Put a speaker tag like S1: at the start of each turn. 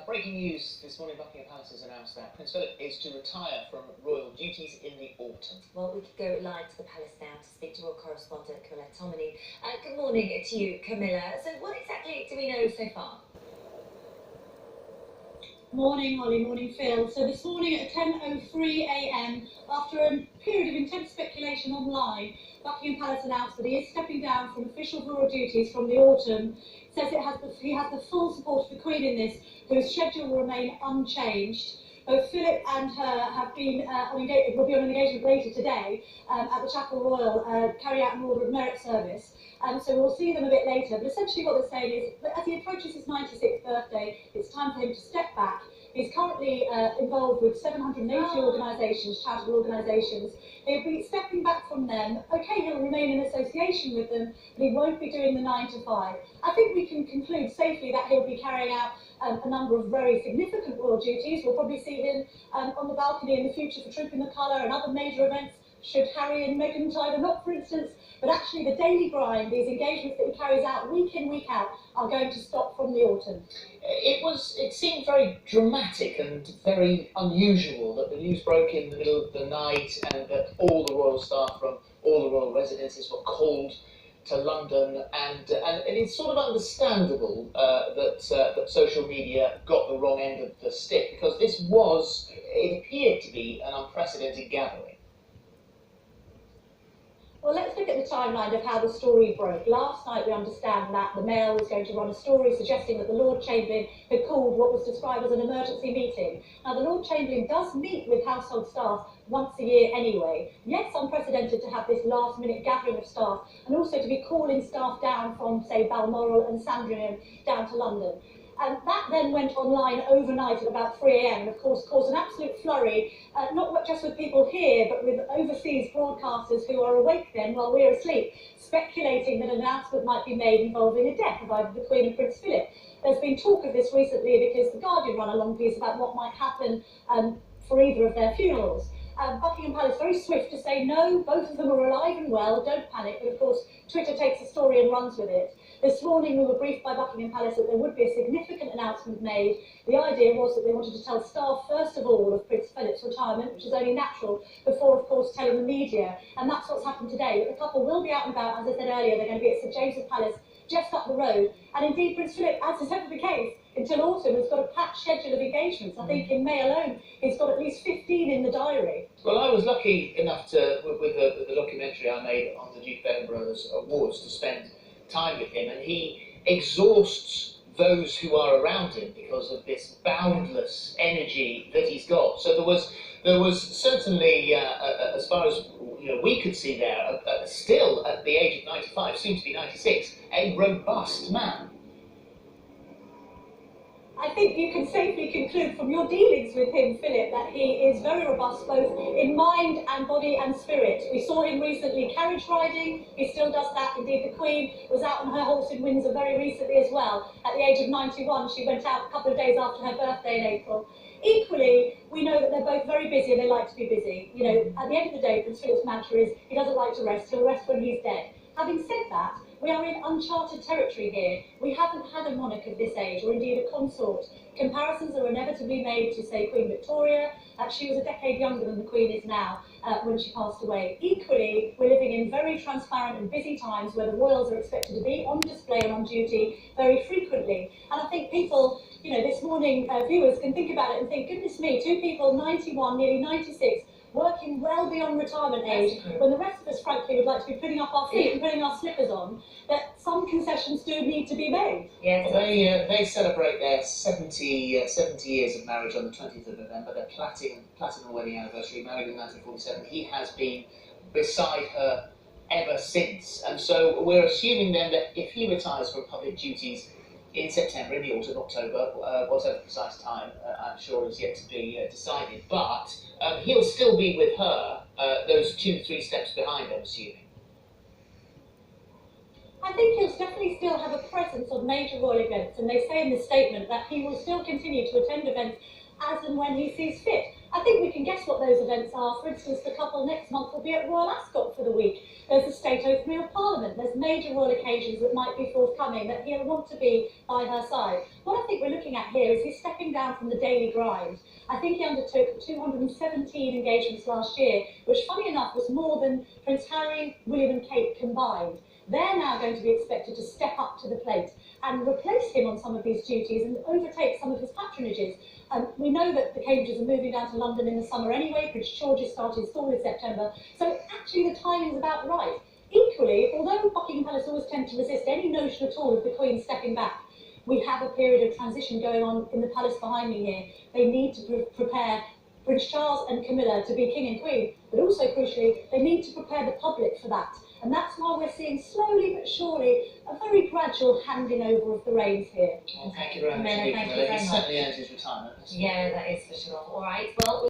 S1: Breaking news this morning, Buckingham Palace has announced that Prince Philip is to retire from royal duties in the autumn.
S2: Well, we could go live to the palace now to speak to royal correspondent Camilla Tominey. Good morning to you, Camilla. So what exactly do we know so far?
S3: Morning, Holly. Morning, Phil. So this morning at 10:03 a.m, after a period of intense speculation online, Buckingham Palace announced that he is stepping down from official royal duties from the autumn. Says he has the full support of the Queen in this, whose schedule will remain unchanged. Both Philip and her have been will be on an engagement later today at the Chapel Royal, carry out an Order of Merit service. So we'll see them a bit later. But essentially what they're saying is that as he approaches his 96th birthday, it's time for him to step back. He's currently involved with 780 organisations, charitable organisations. He'll be stepping back from them. OK, he'll remain in association with them, but he won't be doing the 9 to 5. I think we can conclude safely that he'll be carrying out a number of very significant royal duties. We'll probably see him on the balcony in the future for Trooping the Colour and other major events, should Harry and Meghan tie the knot, for instance. But actually the daily grind, these engagements that he carries out week in, week out, are going to stop from the autumn.
S1: It seemed very dramatic and very unusual that the news broke in the middle of the night and that all the royal staff from all the royal residences were called to London, and it's sort of understandable that social media got the wrong end of the stick, because it appeared to be an unprecedented gathering.
S3: Well, let's look at the timeline of how the story broke. Last night we understand that the Mail was going to run a story suggesting that the Lord Chamberlain had called what was described as an emergency meeting. Now, the Lord Chamberlain does meet with household staff once a year anyway. Yes, unprecedented to have this last-minute gathering of staff, and also to be calling staff down from, say, Balmoral and Sandringham down to London. And that then went online overnight at about 3 a.m. and of course caused an absolute flurry, not just with people here, but with overseas broadcasters who are awake then while we're asleep, speculating that an announcement might be made involving a death of either the Queen and Prince Philip. There's been talk of this recently because The Guardian ran a long piece about what might happen for either of their funerals. Buckingham Palace very swift to say no, both of them are alive and well, don't panic, but of course Twitter takes the story and runs with it. This morning we were briefed by Buckingham Palace that there would be a significant announcement made. The idea was that they wanted to tell staff first of all of Prince Philip's retirement, which is only natural, before of course telling the media, and that's what's happened today. But the couple will be out and about, as I said earlier. They're going to be at St James's Palace just up the road, and indeed Prince Philip, as is ever the case until autumn, has got a packed schedule of engagements. I think in May alone he's got at least 15 in the diary.
S1: Well, I was lucky enough to, with the documentary I made on the Duke of Edinburgh's awards, to spend time with him, and he exhausts those who are around him because of this boundless energy that he's got. So there was certainly, as far as we could see there, still at the age of 95, soon to be 96, a robust man.
S3: I think you can safely conclude from your dealings with him, Philip, that he is very robust both in mind and body and spirit. We saw him recently carriage riding. He still does that. Indeed, the Queen was out on her horse in Windsor very recently as well. At the age of 91, she went out a couple of days after her birthday in April. Equally, we know that they're both very busy and they like to be busy. At the end of the day, Prince Philip's mantra is he doesn't like to rest. He'll rest when he's dead. Having said that, we are in uncharted territory here. We haven't had a monarch of this age, or indeed a consort. Comparisons are inevitably made to, say, Queen Victoria. She was a decade younger than the Queen is now when she passed away. Equally, we're living in very transparent and busy times where the royals are expected to be on display and on duty very frequently. And I think people, this morning, viewers can think about it and think, goodness me, two people, 91, nearly 96, working well beyond retirement age, when the rest of us, frankly, would like to be putting up our feet and putting our slippers on, that some concessions do need to be made.
S2: Yes.
S1: Well, they celebrate their 70 years of marriage on the 20th of November, their platinum wedding anniversary, married in 1947. He has been beside her ever since. And so we're assuming then that if he retires from public duties in September, in the autumn, October, whatever precise time, I'm sure is yet to be decided. But he'll still be with her, those 2-3 steps behind, I'm assuming.
S3: I think he'll definitely still have a presence of major royal events, and they say in the statement that he will still continue to attend events as and when he sees fit. I think we can guess what those events are. For instance, the couple next month will be at Royal Ascot for the week. There's the state opening of Parliament. There's major royal occasions that might be forthcoming that he'll want to be by her side. What I think we're looking at here is he's stepping down from the daily grind. I think he undertook 217 engagements last year, which, funny enough, was more than Prince Harry, William and Kate combined. They're now going to be expected to step up to the plate and replace him on some of these duties and overtake some of his patronages. We know that the Cambridges are moving down to London in the summer anyway. Prince George is starting school in September, so actually the timing's about right. Equally, although Buckingham Palace always tend to resist any notion at all of the Queen stepping back, we have a period of transition going on in the palace behind me here. They need to prepare Prince Charles and Camilla to be King and Queen, but also crucially, they need to prepare the public for that. And that's why we're seeing slowly but surely a very gradual handing over of the reins here.
S1: Well, thank you very much.
S2: Camilla, thank you very
S1: He
S2: much.
S1: certainly earned his retirement.
S2: Yeah, that is for sure. All right, well.